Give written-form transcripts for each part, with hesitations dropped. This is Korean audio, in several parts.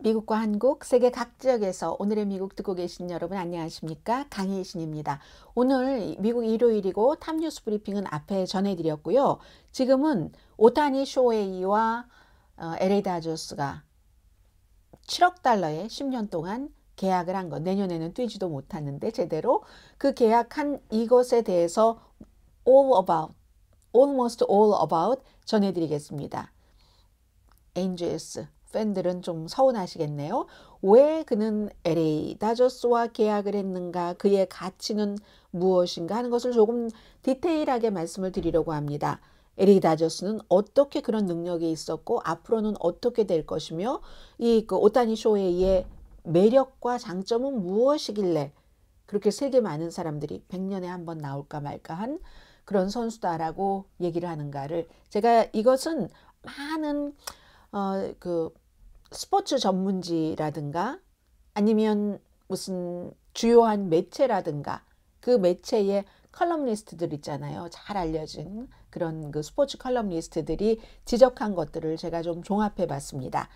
미국과 한국, 세계 각 지역에서 오늘의 미국 듣고 계신 여러분 안녕하십니까? 강혜신입니다. 오늘 미국 일요일이고 탑뉴스 브리핑은 앞에 전해드렸고요. 지금은 오타니 쇼헤이와 LA 다저스가 7억 달러에 10년 동안 계약을 한 것, 내년에는 뛰지도 못하는데 제대로 그 계약한 이것에 대해서 almost all about 전해드리겠습니다. 엔젤스 팬들은 좀 서운하시겠네요. 왜 그는 LA 다저스와 계약을 했는가, 그의 가치는 무엇인가 하는 것을 조금 디테일하게 말씀을 드리려고 합니다. LA 다저스는 어떻게 그런 능력이 있었고 앞으로는 어떻게 될 것이며 이 오타니 쇼헤이의 매력과 장점은 무엇이길래 그렇게 세계 많은 사람들이 100년에 한 번 나올까 말까 한 그런 선수다라고 얘기를 하는가를, 제가 이것은 많은 그 스포츠 전문지라든가 아니면 무슨 주요한 매체라든가 그 매체의 컬럼리스트들 있잖아요. 잘 알려진 그런 그 스포츠 컬럼리스트들이 지적한 것들을 제가 좀 종합해 봤습니다.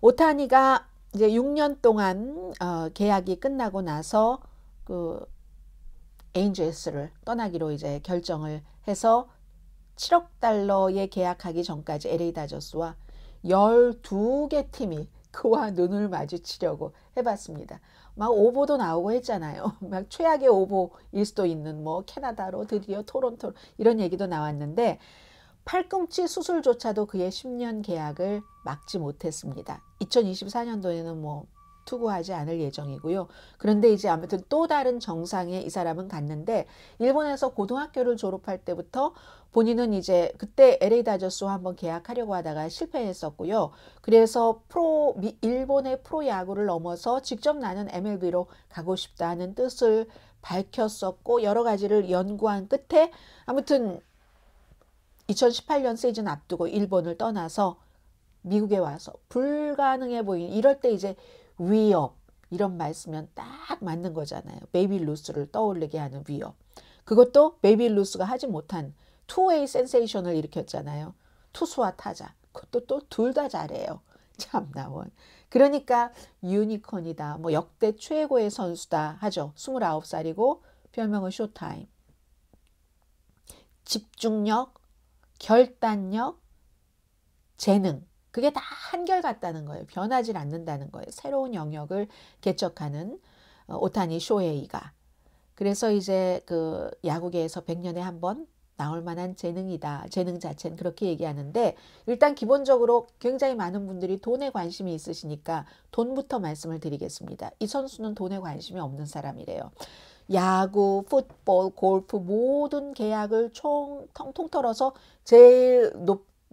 오타니가 이제 6년 동안 계약이 끝나고 나서 그 에인젤스를 떠나기로 이제 결정을 해서 7억 달러에 계약하기 전까지 LA 다저스와 12개 팀이 그와 눈을 마주치려고 해봤습니다. 막 오보도 나오고 했잖아요. 막 최악의 오보일 수도 있는 뭐 캐나다로 드디어 토론토로 이런 얘기도 나왔는데 팔꿈치 수술조차도 그의 10년 계약을 막지 못했습니다. 2024년도에는 뭐 투구하지 않을 예정이고요. 그런데 이제 아무튼 또 다른 정상에 이 사람은 갔는데, 일본에서 고등학교를 졸업할 때부터 본인은 이제 그때 LA 다저스와 한번 계약하려고 하다가 실패했었고요. 그래서 일본의 프로야구를 넘어서 직접 나는 MLB로 가고 싶다 하는 뜻을 밝혔었고 여러 가지를 연구한 끝에 아무튼 2018년 시즌 앞두고 일본을 떠나서 미국에 와서 불가능해 보이는, 이럴 때 이제 위협, 이런 말 쓰면 딱 맞는 거잖아요. 베이비 루스를 떠올리게 하는 위협. 그것도 베이비 루스가 하지 못한 투웨이 센세이션을 일으켰잖아요. 투수와 타자. 그것도 또 둘 다 잘해요. 참나원. 그러니까 유니콘이다, 뭐 역대 최고의 선수다 하죠. 29살이고 별명은 쇼타임. 집중력, 결단력, 재능, 그게 다 한결같다는 거예요. 변하지 않는다는 거예요. 새로운 영역을 개척하는 오타니 쇼헤이가. 그래서 이제 그 야구계에서 100년에 한 번 나올 만한 재능이다. 재능 자체는 그렇게 얘기하는데, 일단 기본적으로 굉장히 많은 분들이 돈에 관심이 있으시니까 돈부터 말씀을 드리겠습니다. 이 선수는 돈에 관심이 없는 사람이래요. 야구, 풋볼, 골프 모든 계약을 통통 털어서 제일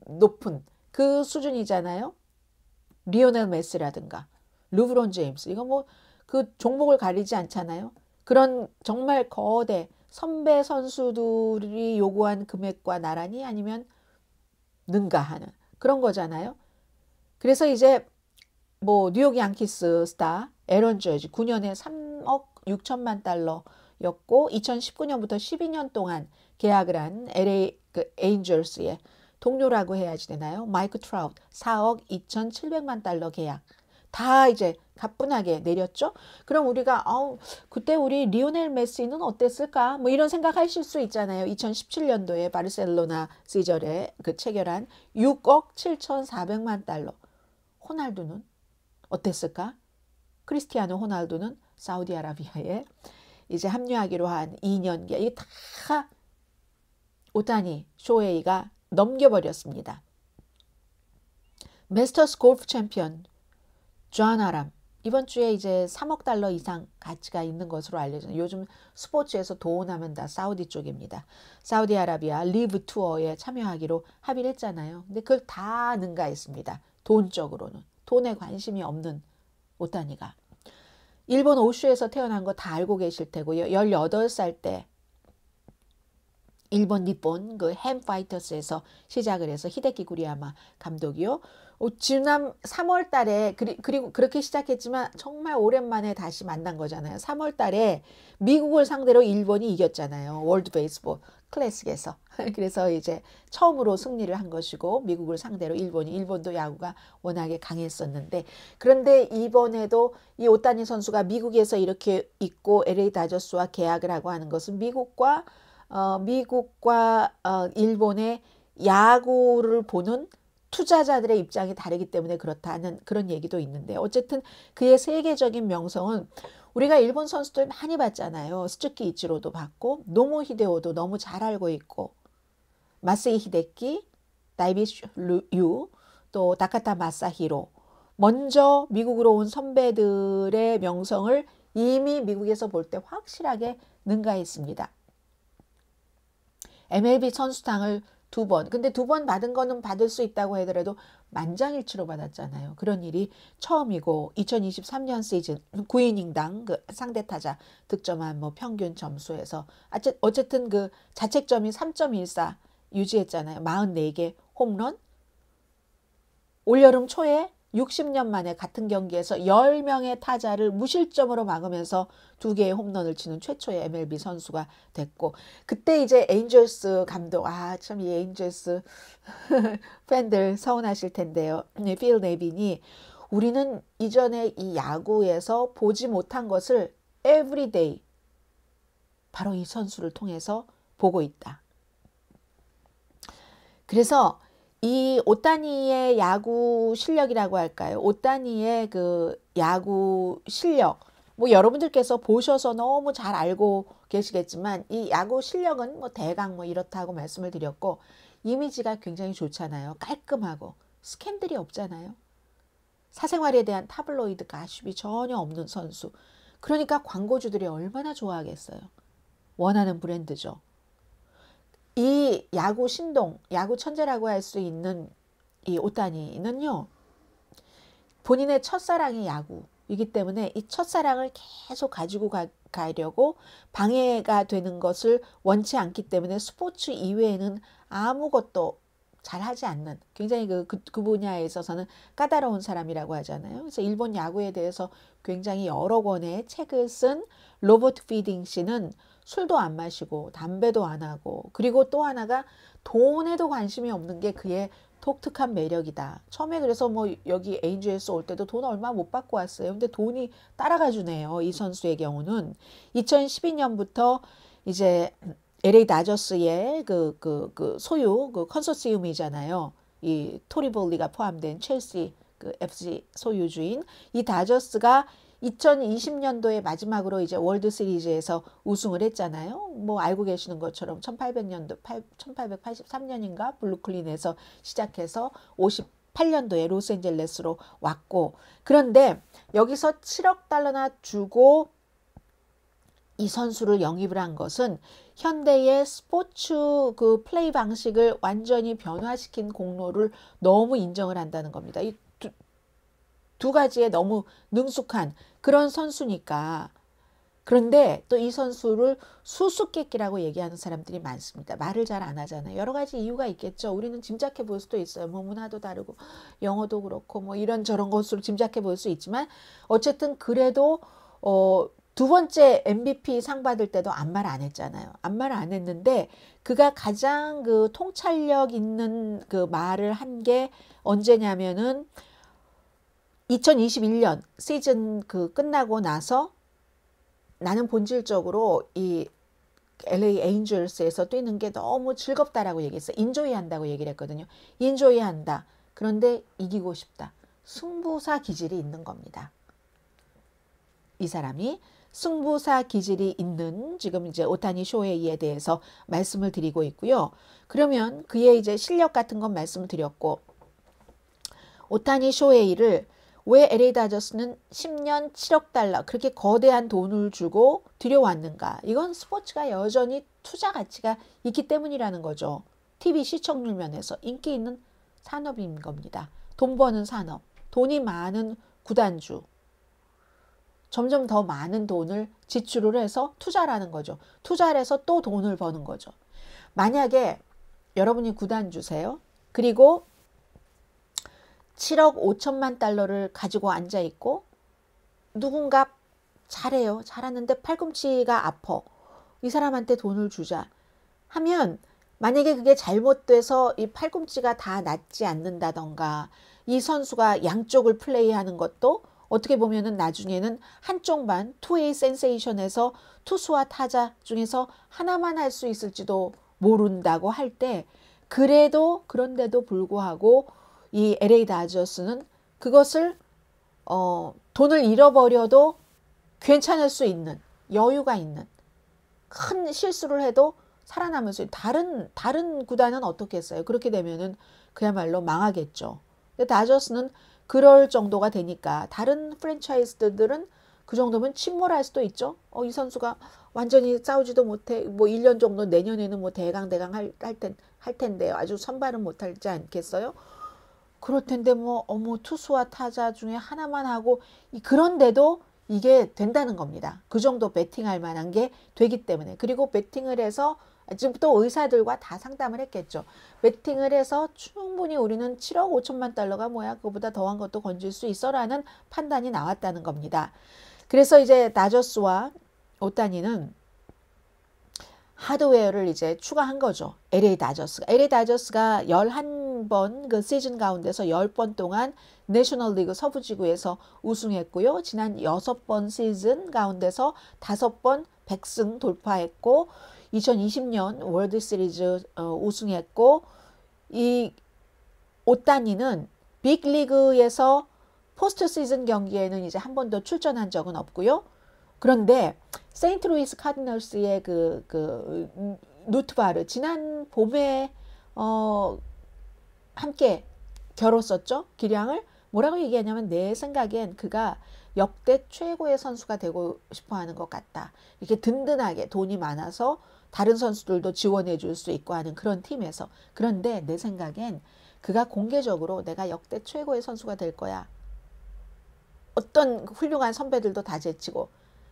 높은 그 수준이잖아요. 리오넬 메시라든가 르브론 제임스, 이거 뭐 그 종목을 가리지 않잖아요. 그런 정말 거대 선배 선수들이 요구한 금액과 나란히 아니면 능가하는 그런 거잖아요. 그래서 이제 뭐 뉴욕 양키스 스타 에런 저지 9년에 3억 6천만 달러였고 2019년부터 12년 동안 계약을 한 LA 그 에인절스의 동료라고 해야지 되나요? 마이크 트라우트 4억 2,700만 달러 계약. 다 이제 가뿐하게 내렸죠. 그럼 우리가 그때 우리 리오넬 메시는 어땠을까? 뭐 이런 생각하실 수 있잖아요. 2017년도에 바르셀로나 시절에 그 체결한 6억 7,400만 달러. 호날두는 어땠을까? 크리스티아노 호날두는 사우디아라비아에 이제 합류하기로 한 2년계. 이게 다 오타니 쇼헤이가 넘겨버렸습니다. 메스터스 골프 챔피언 존 아람, 이번 주에 이제 3억 달러 이상 가치가 있는 것으로 알려져요. 요즘 스포츠에서 돈하면 다 사우디 쪽입니다. 사우디아라비아 리브 투어에 참여하기로 합의를 했잖아요. 근데 그걸 다 능가했습니다. 돈적으로는. 돈에 관심이 없는 오타니가. 일본 오슈에서 태어난 거 다 알고 계실 테고요. 18살 때 일본 니폰 그 햄파이터스에서 시작을 해서 히데키 구리야마 감독이요. 지난 3월 달에 그리고 그렇게 시작했지만 정말 오랜만에 다시 만난 거잖아요. 3월 달에 미국을 상대로 일본이 이겼잖아요. 월드 베이스볼. 클래식에서. 그래서 이제 처음으로 승리를 한 것이고 미국을 상대로 일본도 야구가 워낙에 강했었는데 그런데 이번에도 이 오타니 선수가 미국에서 이렇게 있고 LA 다저스와 계약을 하고 하는 것은 미국과 일본의 야구를 보는 투자자들의 입장이 다르기 때문에 그렇다는 그런 얘기도 있는데 어쨌든 그의 세계적인 명성은 우리가 일본 선수들 많이 봤잖아요. 스즈키 이치로도 봤고 노모 히데오도 너무 잘 알고 있고 마세이 히데키, 다이비시 유, 또 다카타 마사히로 먼저 미국으로 온 선배들의 명성을 이미 미국에서 볼 때 확실하게 능가했습니다. MLB 선수상을 2번. 근데 2번 받은 거는 받을 수 있다고 하더라도 만장일치로 받았잖아요. 그런 일이 처음이고 2023년 시즌 9이닝당 그 상대 타자 득점한 뭐 평균 점수에서 어쨌든 그 자책점이 3.14 유지했잖아요. 44개 홈런. 올여름 초에 60년 만에 같은 경기에서 10명의 타자를 무실점으로 막으면서 2개의 홈런을 치는 최초의 MLB 선수가 됐고 그때 이제 에인절스 감독 참 이 에인절스 팬들 서운하실 텐데요. 필 네빈이 우리는 이전에 이 야구에서 보지 못한 것을 everyday 바로 이 선수를 통해서 보고 있다. 그래서 이 오타니의 야구 실력이라고 할까요? 오타니의 그 야구 실력, 뭐 여러분들께서 보셔서 너무 잘 알고 계시겠지만 이 야구 실력은 뭐 대강 뭐 이렇다고 말씀을 드렸고 이미지가 굉장히 좋잖아요. 깔끔하고 스캔들이 없잖아요. 사생활에 대한 타블로이드 가십이 전혀 없는 선수. 그러니까 광고주들이 얼마나 좋아하겠어요. 원하는 브랜드죠. 이 야구 신동, 야구 천재라고 할 수 있는 이 오타니는요. 본인의 첫사랑이 야구이기 때문에 이 첫사랑을 계속 가지고 가려고 방해가 되는 것을 원치 않기 때문에 스포츠 이외에는 아무것도 잘하지 않는 굉장히 그 분야에 있어서는 까다로운 사람이라고 하잖아요. 그래서 일본 야구에 대해서 굉장히 여러 권의 책을 쓴 로버트 피딩 씨는 술도 안 마시고 담배도 안 하고 그리고 또 하나가 돈에도 관심이 없는 게 그의 독특한 매력이다. 처음에 그래서 뭐 여기 에인즈에서 올 때도 돈 얼마 못 받고 왔어요. 근데 돈이 따라가 주네요. 이 선수의 경우는 2012년부터 이제 LA 다저스의 그 소유 그 컨소시움이잖아요. 이 토리볼리가 포함된 첼시 그 FC 소유주인 이 다저스가 2020년도에 마지막으로 이제 월드 시리즈에서 우승을 했잖아요. 뭐 알고 계시는 것처럼 1883년인가 블루클린에서 시작해서 58년도에 로스앤젤레스로 왔고 그런데 여기서 7억 달러나 주고 이 선수를 영입을 한 것은 현대의 스포츠 그 플레이 방식을 완전히 변화시킨 공로를 너무 인정을 한다는 겁니다. 이 두 가지에 너무 능숙한 그런 선수니까. 그런데 또 이 선수를 수수께끼라고 얘기하는 사람들이 많습니다. 말을 잘 안 하잖아요. 여러 가지 이유가 있겠죠. 우리는 짐작해 볼 수도 있어요. 뭐 문화도 다르고 영어도 그렇고 뭐 이런저런 것으로 짐작해 볼 수 있지만 어쨌든 그래도 두 번째 MVP 상 받을 때도 아무 말 안 했잖아요. 아무 말 안 했는데 그가 가장 그 통찰력 있는 그 말을 한 게 언제냐면은 2021년 시즌 그 끝나고 나서 나는 본질적으로 이 LA 에인절스에서 뛰는 게 너무 즐겁다라고 얘기했어요. 인조이한다고 얘기를 했거든요. 인조이한다. 그런데 이기고 싶다. 승부사 기질이 있는 겁니다. 이 사람이 승부사 기질이 있는 지금 이제 오타니 쇼헤이에 대해서 말씀을 드리고 있고요. 그러면 그의 이제 실력 같은 건 말씀을 드렸고 오타니 쇼헤이를 왜 LA 다저스는 10년 7억 달러 그렇게 거대한 돈을 주고 들여왔는가? 이건 스포츠가 여전히 투자 가치가 있기 때문이라는 거죠. TV 시청률 면에서 인기 있는 산업인 겁니다. 돈 버는 산업, 돈이 많은 구단주. 점점 더 많은 돈을 지출을 해서 투자를 하는 거죠. 투자를 해서 또 돈을 버는 거죠. 만약에 여러분이 구단주세요. 그리고 7억 5천만 달러를 가지고 앉아있고 누군가 잘해요. 잘하는데 팔꿈치가 아파. 이 사람한테 돈을 주자. 하면 만약에 그게 잘못돼서 이 팔꿈치가 다 낫지 않는다던가 이 선수가 양쪽을 플레이하는 것도 어떻게 보면은 나중에는 한쪽만 투웨이 센세이션에서 투수와 타자 중에서 하나만 할 수 있을지도 모른다고 할 때 그런데도 불구하고 이 LA 다저스는 그것을 돈을 잃어버려도 괜찮을 수 있는 여유가 있는 큰 실수를 해도 살아남을 수 있는 다른 구단은 어떻겠어요? 그렇게 되면은 그야말로 망하겠죠. 근데 다저스는 그럴 정도가 되니까 다른 프랜차이즈들은 그 정도면 침몰할 수도 있죠. 이 선수가 완전히 싸우지도 못해. 뭐 1년 정도 내년에는 뭐 대강 할 텐데요. 아주 선발은 못하지 않겠어요? 그럴 텐데 뭐 투수와 타자 중에 하나만 하고 그런데도 이게 된다는 겁니다. 그 정도 배팅할 만한 게 되기 때문에. 그리고 배팅을 해서 지금 또 의사들과 다 상담을 했겠죠. 배팅을 해서 충분히 우리는 7억 5천만 달러가 뭐야 그거보다 더한 것도 건질 수 있어 라는 판단이 나왔다는 겁니다. 그래서 이제 다저스와 오타니는 하드웨어를 이제 추가한 거죠. LA 다저스가 11번 그 시즌 가운데서 10번 동안 내셔널리그 서부지구에서 우승했고요. 지난 6번 시즌 가운데서 5번 100승 돌파했고 2020년 월드시리즈 우승했고 이 오타니는 빅리그에서 포스트 시즌 경기에는 이제 한 번도 출전한 적은 없고요. 그런데 세인트루이스 카디널스의 그 누트바르 지난 봄에 함께 겨뤘었죠. 기량을 뭐라고 얘기하냐면 내 생각엔 그가 역대 최고의 선수가 되고 싶어 하는 것 같다. 이렇게 든든하게 돈이 많아서 다른 선수들도 지원해 줄 수 있고 하는 그런 팀에서. 그런데 내 생각엔 그가 공개적으로 내가 역대 최고의 선수가 될 거야. 어떤 훌륭한 선배들도 다 제치고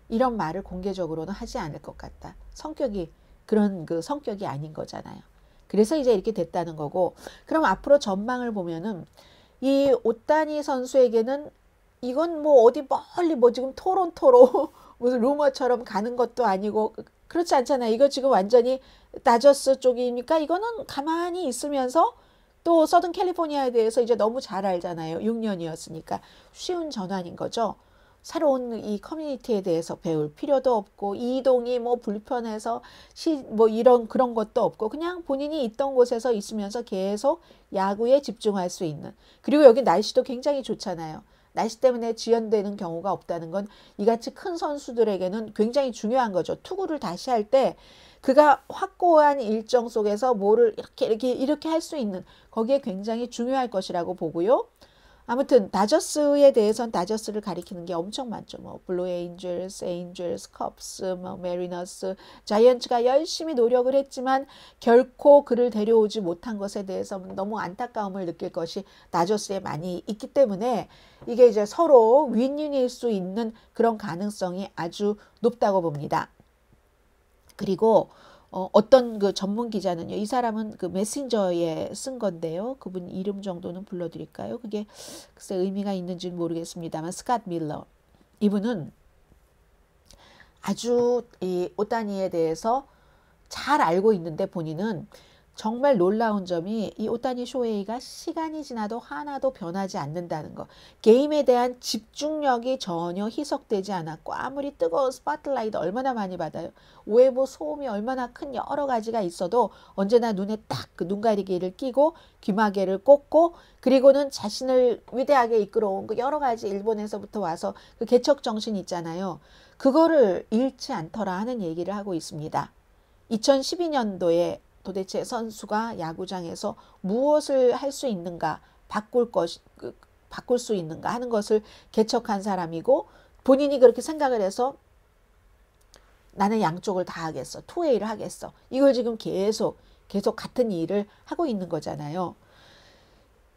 이런 말을 공개적으로는 하지 않을 것 같다. 성격이 그런 그 성격이 아닌 거잖아요. 그래서 이제 이렇게 됐다는 거고 그럼 앞으로 전망을 보면은 이 오타니 선수에게는 이건 뭐 어디 멀리 뭐 지금 토론토로 무슨 루머처럼 가는 것도 아니고 그렇지 않잖아요. 이거 지금 완전히 다저스 쪽이니까 이거는 가만히 있으면서 또 서든 캘리포니아에 대해서 이제 너무 잘 알잖아요. 6년이었으니까 쉬운 전환인 거죠. 새로운 이 커뮤니티에 대해서 배울 필요도 없고 이동이 뭐 불편해서 뭐 이런 그런 것도 없고 그냥 본인이 있던 곳에서 있으면서 계속 야구에 집중할 수 있는 그리고 여기 날씨도 굉장히 좋잖아요. 날씨 때문에 지연되는 경우가 없다는 건 이같이 큰 선수들에게는 굉장히 중요한 거죠. 투구를 다시 할 때 그가 확고한 일정 속에서 뭐를 이렇게 할 수 있는 거기에 굉장히 중요할 것이라고 보고요. 아무튼 다저스에 대해서는 다저스를 가리키는 게 엄청 많죠. 뭐 블루 에인절스, 컵스, 뭐 메리너스, 자이언츠가 열심히 노력을 했지만 결코 그를 데려오지 못한 것에 대해서 너무 안타까움을 느낄 것이 다저스에 많이 있기 때문에 이게 이제 서로 윈윈일 수 있는 그런 가능성이 아주 높다고 봅니다. 그리고 어떤 그 전문 기자는요. 이 사람은 그 메신저에 쓴 건데요. 그분 이름 정도는 불러드릴까요? 그게 글쎄 의미가 있는지는 모르겠습니다만 스캇 밀러. 이분은 아주 이 오타니에 대해서 잘 알고 있는데 본인은 정말 놀라운 점이 이 오타니 쇼헤이가 시간이 지나도 하나도 변하지 않는다는 거. 게임에 대한 집중력이 전혀 희석되지 않았고 아무리 뜨거운 스포트라이트 얼마나 많이 받아요. 외부 소음이 얼마나 큰 여러 가지가 있어도 언제나 눈에 딱 그 눈가리개를 끼고 귀마개를 꽂고 그리고는 자신을 위대하게 이끌어온 그 여러 가지 일본에서부터 와서 그 개척 정신 있잖아요. 그거를 잃지 않더라 하는 얘기를 하고 있습니다. 2012년도에 도대체 선수가 야구장에서 무엇을 할 수 있는가, 바꿀 수 있는가 하는 것을 개척한 사람이고 본인이 그렇게 생각을 해서 나는 양쪽을 다 하겠어. 투웨이를 하겠어. 이걸 지금 계속 같은 일을 하고 있는 거잖아요.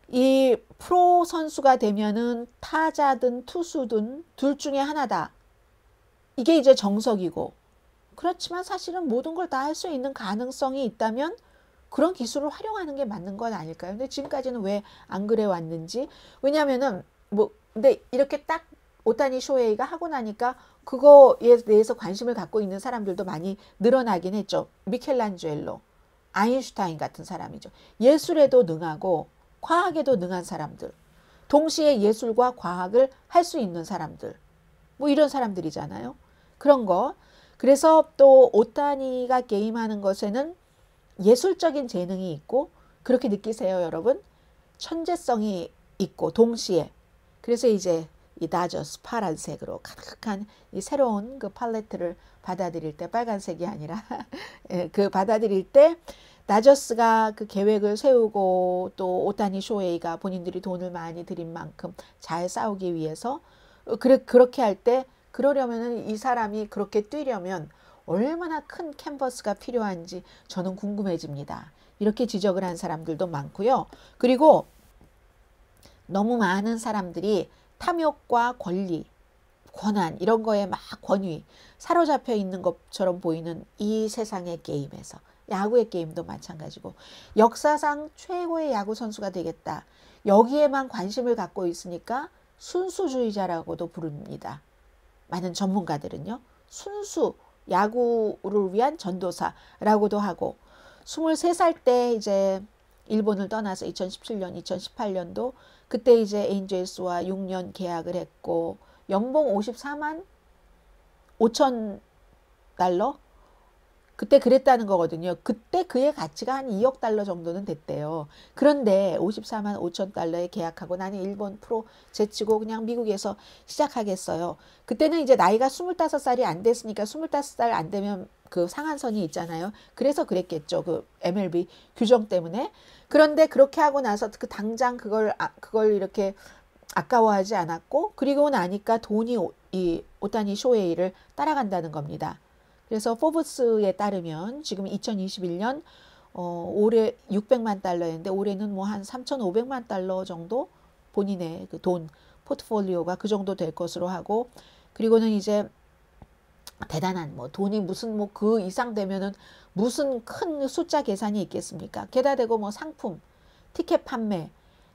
이 프로 선수가 되면은 타자든 투수든 둘 중에 하나다. 이게 이제 정석이고 그렇지만 사실은 모든 걸 다 할 수 있는 가능성이 있다면 그런 기술을 활용하는 게 맞는 건 아닐까요? 근데 지금까지는 왜 안 그래 왔는지. 왜냐면은 근데 이렇게 딱 오타니 쇼헤이가 하고 나니까 그거에 대해서 관심을 갖고 있는 사람들도 많이 늘어나긴 했죠. 미켈란젤로. 아인슈타인 같은 사람이죠. 예술에도 능하고 과학에도 능한 사람들. 동시에 예술과 과학을 할 수 있는 사람들. 뭐 이런 사람들이잖아요. 그런 거. 그래서 또 오타니가 게임하는 것에는 예술적인 재능이 있고 그렇게 느끼세요, 여러분? 천재성이 있고 동시에. 그래서 이제 이 다저스 파란색으로 가득한 이 새로운 그 팔레트를 받아들일 때 빨간색이 아니라 그 받아들일 때 다저스가 그 계획을 세우고 또 오타니 쇼헤이가 본인들이 돈을 많이 들인 만큼 잘 싸우기 위해서 그렇게 할 때 그러려면은 이 사람이 그렇게 뛰려면 얼마나 큰 캔버스가 필요한지 저는 궁금해집니다. 이렇게 지적을 한 사람들도 많고요. 그리고 너무 많은 사람들이 탐욕과 권리, 권한 이런 거에 막 권위 사로잡혀 있는 것처럼 보이는 이 세상의 게임에서 야구의 게임도 마찬가지고 역사상 최고의 야구 선수가 되겠다. 여기에만 관심을 갖고 있으니까 순수주의자라고도 부릅니다. 많은 전문가들은요. 순수 야구를 위한 전도사라고도 하고 23살 때 이제 일본을 떠나서 2017년, 2018년도 그때 이제 엔젤스와 6년 계약을 했고 연봉 54만 5천 달러? 그때 그랬다는 거거든요. 그때 그의 가치가 한 2억 달러 정도는 됐대요. 그런데 54만 5천 달러에 계약하고 나는 일본 프로 제치고 그냥 미국에서 시작하겠어요. 그때는 이제 나이가 25살이 안 됐으니까 25살 안 되면 그 상한선이 있잖아요. 그래서 그랬겠죠. 그 MLB 규정 때문에. 그런데 그렇게 하고 나서 그 당장 그걸 이렇게 아까워하지 않았고 그리고 나니까 돈이 이 오타니 쇼헤이를 따라간다는 겁니다. 그래서 포브스에 따르면 지금 2021년 올해 600만 달러였는데 올해는 뭐 한 3,500만 달러 정도 본인의 그 돈 포트폴리오가 그 정도 될 것으로 하고 그리고는 이제 대단한 뭐 돈이 무슨 뭐 그 이상 되면은 무슨 큰 숫자 계산이 있겠습니까? 게다 대고 뭐 상품, 티켓 판매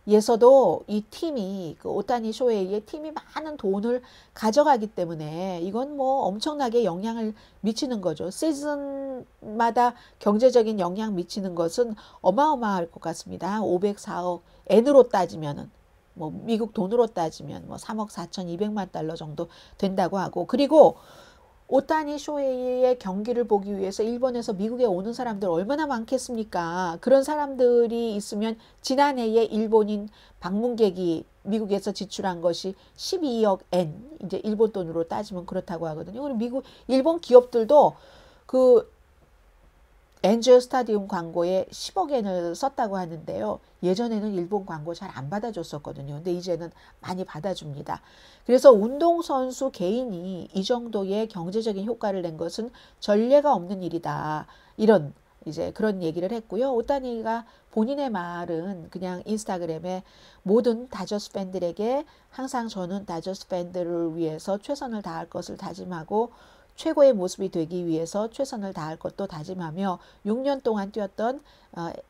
에서도 이 팀이 그 오타니 쇼헤이의 팀이 많은 돈을 가져가기 때문에 이건 뭐 엄청나게 영향을 미치는 거죠. 시즌마다 경제적인 영향 미치는 것은 어마어마할 것 같습니다. 504억 엔으로 따지면은 뭐 미국 돈으로 따지면 뭐 3억 4,200만 달러 정도 된다고 하고 그리고 오타니 쇼헤이의 경기를 보기 위해서 일본에서 미국에 오는 사람들 얼마나 많겠습니까? 그런 사람들이 있으면 지난해에 일본인 방문객이 미국에서 지출한 것이 12억 엔, 이제 일본 돈으로 따지면 그렇다고 하거든요. 그리고 일본 기업들도 그 엔젤 스타디움 광고에 10억 엔을 썼다고 하는데요. 예전에는 일본 광고 잘 안 받아줬었거든요. 근데 이제는 많이 받아줍니다. 그래서 운동선수 개인이 이 정도의 경제적인 효과를 낸 것은 전례가 없는 일이다. 이런 이제 그런 얘기를 했고요. 오타니가 본인의 말은 그냥 인스타그램에 모든 다저스 팬들에게 항상 저는 다저스 팬들을 위해서 최선을 다할 것을 다짐하고 최고의 모습이 되기 위해서 최선을 다할 것도 다짐하며 6년 동안 뛰었던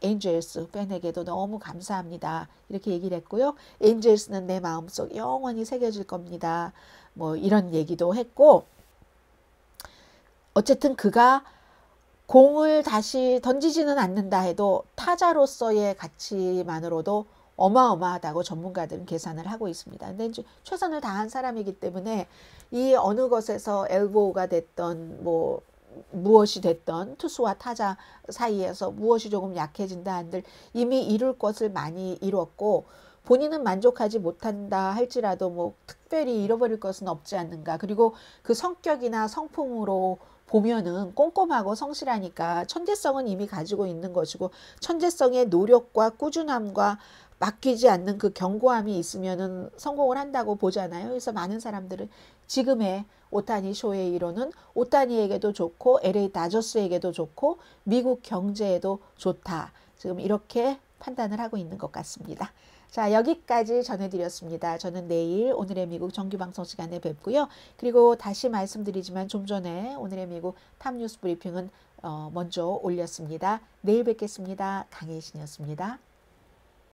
엔젤스 팬에게도 너무 감사합니다. 이렇게 얘기를 했고요. 엔젤스는 내 마음속 영원히 새겨질 겁니다. 뭐 이런 얘기도 했고 어쨌든 그가 공을 다시 던지지는 않는다 해도 타자로서의 가치만으로도 어마어마하다고 전문가들은 계산을 하고 있습니다. 근데 이제 최선을 다한 사람이기 때문에 이 어느 것에서 엘보가 됐던 뭐 무엇이 됐던 투수와 타자 사이에서 무엇이 조금 약해진다 한들 이미 이룰 것을 많이 이뤘고 본인은 만족하지 못한다 할지라도 뭐 특별히 잃어버릴 것은 없지 않는가. 그리고 그 성격이나 성품으로 보면은 꼼꼼하고 성실하니까 천재성은 이미 가지고 있는 것이고 천재성의 노력과 꾸준함과 맡기지 않는 그 견고함이 있으면은 성공을 한다고 보잖아요. 그래서 많은 사람들은 지금의 오타니 쇼헤이로는 오타니에게도 좋고 LA 다저스에게도 좋고 미국 경제에도 좋다. 지금 이렇게 판단을 하고 있는 것 같습니다. 자, 여기까지 전해드렸습니다. 저는 내일 오늘의 미국 정규방송 시간에 뵙고요. 그리고 다시 말씀드리지만 좀 전에 오늘의 미국 탑뉴스 브리핑은 먼저 올렸습니다. 내일 뵙겠습니다. 강혜신이었습니다.